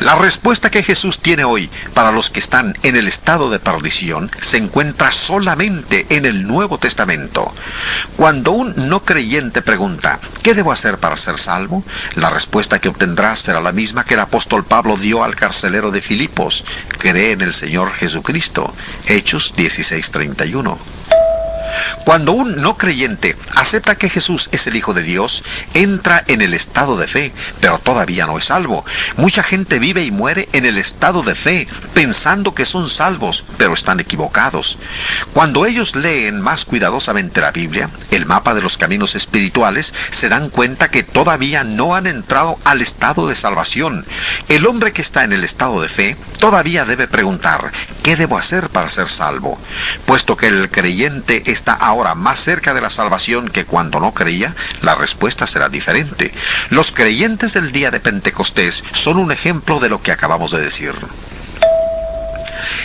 La respuesta que Jesús tiene hoy para los que están en el estado de perdición se encuentra solamente en el Nuevo Testamento. Cuando un no creyente pregunta, ¿qué debo hacer para ser salvo?, la respuesta que obtendrá será la misma que el apóstol Pablo dio al carcelero de Filipos: cree en el Señor Jesucristo. Hechos 16:31. Cuando un no creyente acepta que Jesús es el Hijo de Dios, entra en el estado de fe, pero todavía no es salvo. Mucha gente vive y muere en el estado de fe, pensando que son salvos, pero están equivocados. Cuando ellos leen más cuidadosamente la Biblia, el mapa de los caminos espirituales, se dan cuenta que todavía no han entrado al estado de salvación. El hombre que está en el estado de fe todavía debe preguntar, ¿qué debo hacer para ser salvo? Puesto que el creyente está ahora más cerca de la salvación que cuando no creía, la respuesta será diferente. Los creyentes del día de Pentecostés son un ejemplo de lo que acabamos de decir.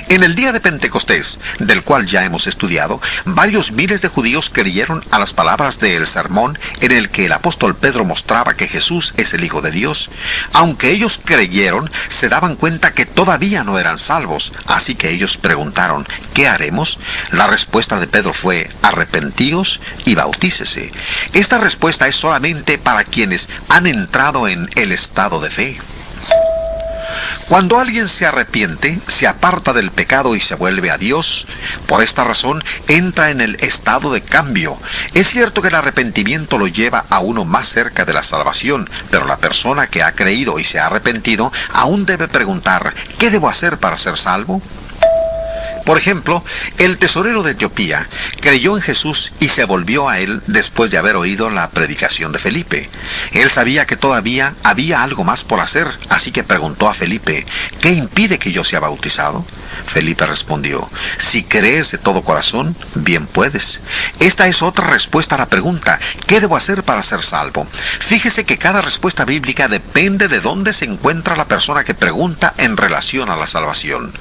En el día de Pentecostés, del cual ya hemos estudiado, varios miles de judíos creyeron a las palabras del sermón en el que el apóstol Pedro mostraba que Jesús es el Hijo de Dios. Aunque ellos creyeron, se daban cuenta que todavía no eran salvos, así que ellos preguntaron, ¿qué haremos? La respuesta de Pedro fue, arrepentíos y bautícese. Esta respuesta es solamente para quienes han entrado en el estado de fe. Cuando alguien se arrepiente, se aparta del pecado y se vuelve a Dios. Por esta razón, entra en el estado de cambio. Es cierto que el arrepentimiento lo lleva a uno más cerca de la salvación, pero la persona que ha creído y se ha arrepentido aún debe preguntar, ¿qué debo hacer para ser salvo? Por ejemplo, el tesorero de Etiopía creyó en Jesús y se volvió a él después de haber oído la predicación de Felipe. Él sabía que todavía había algo más por hacer, así que preguntó a Felipe, ¿qué impide que yo sea bautizado? Felipe respondió, si crees de todo corazón, bien puedes. Esta es otra respuesta a la pregunta, ¿qué debo hacer para ser salvo? Fíjese que cada respuesta bíblica depende de dónde se encuentra la persona que pregunta en relación a la salvación.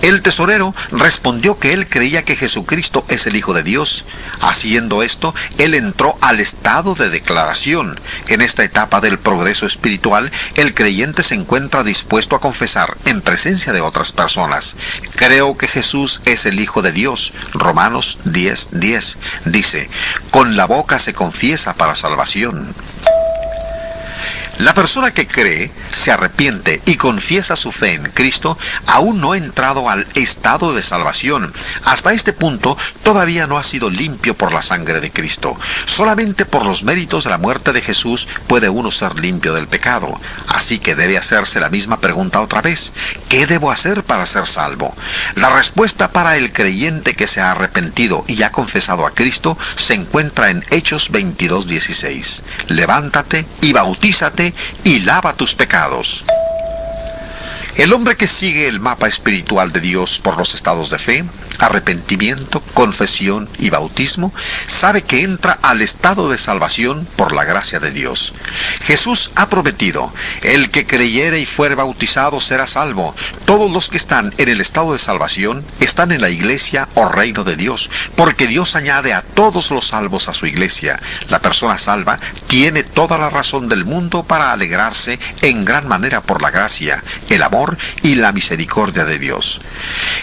El tesorero respondió que él creía que Jesucristo es el Hijo de Dios. Haciendo esto, él entró al estado de declaración. En esta etapa del progreso espiritual, el creyente se encuentra dispuesto a confesar en presencia de otras personas. Creo que Jesús es el Hijo de Dios. Romanos 10:10 dice, con la boca se confiesa para salvación. La persona que cree, se arrepiente y confiesa su fe en Cristo, aún no ha entrado al estado de salvación. Hasta este punto, todavía no ha sido limpio por la sangre de Cristo. Solamente por los méritos de la muerte de Jesús puede uno ser limpio del pecado. Así que debe hacerse la misma pregunta otra vez. ¿Qué debo hacer para ser salvo? La respuesta para el creyente que se ha arrepentido y ha confesado a Cristo se encuentra en Hechos 22:16. Levántate y bautízate y lava tus pecados. El hombre que sigue el mapa espiritual de Dios por los estados de fe, arrepentimiento, confesión y bautismo, sabe que entra al estado de salvación por la gracia de Dios. Jesús ha prometido, el que creyere y fuere bautizado será salvo. Todos los que están en el estado de salvación están en la iglesia o reino de Dios, porque Dios añade a todos los salvos a su iglesia. La persona salva tiene toda la razón del mundo para alegrarse en gran manera por la gracia, el amor y la misericordia de Dios.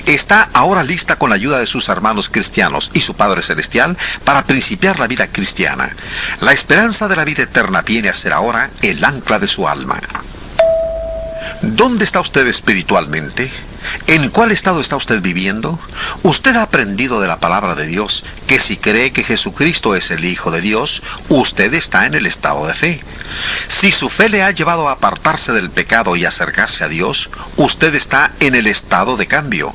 Está ahora lista con la ayuda de sus hermanos cristianos y su Padre Celestial para principiar la vida cristiana. La esperanza de la vida eterna viene a ser ahora el ancla de su alma. ¿Dónde está usted espiritualmente? ¿En cuál estado está usted viviendo? Usted ha aprendido de la palabra de Dios que si cree que Jesucristo es el Hijo de Dios, usted está en el estado de fe. Si su fe le ha llevado a apartarse del pecado y acercarse a Dios, usted está en el estado de cambio.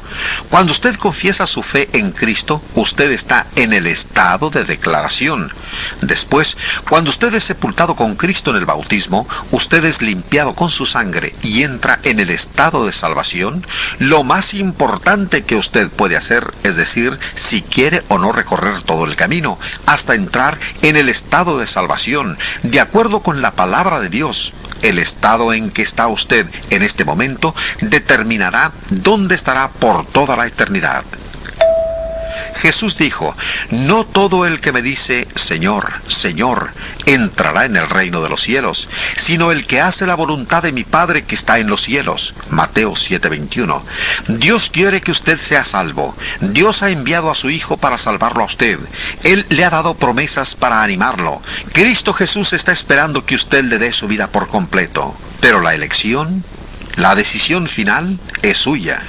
Cuando usted confiesa su fe en Cristo, usted está en el estado de declaración. Después, cuando usted es sepultado con Cristo en el bautismo, usted es limpiado con su sangre y entra en el estado de salvación. Lo más importante que usted puede hacer es decir si quiere o no recorrer todo el camino, hasta entrar en el estado de salvación, de acuerdo con la palabra de Dios. El estado en que está usted en este momento determinará dónde estará por toda la eternidad. Jesús dijo, no todo el que me dice, Señor, Señor, entrará en el reino de los cielos, sino el que hace la voluntad de mi Padre que está en los cielos. Mateo 7:21. Dios quiere que usted sea salvo. Dios ha enviado a su Hijo para salvarlo a usted. Él le ha dado promesas para animarlo. Cristo Jesús está esperando que usted le dé su vida por completo. Pero la elección, la decisión final es suya.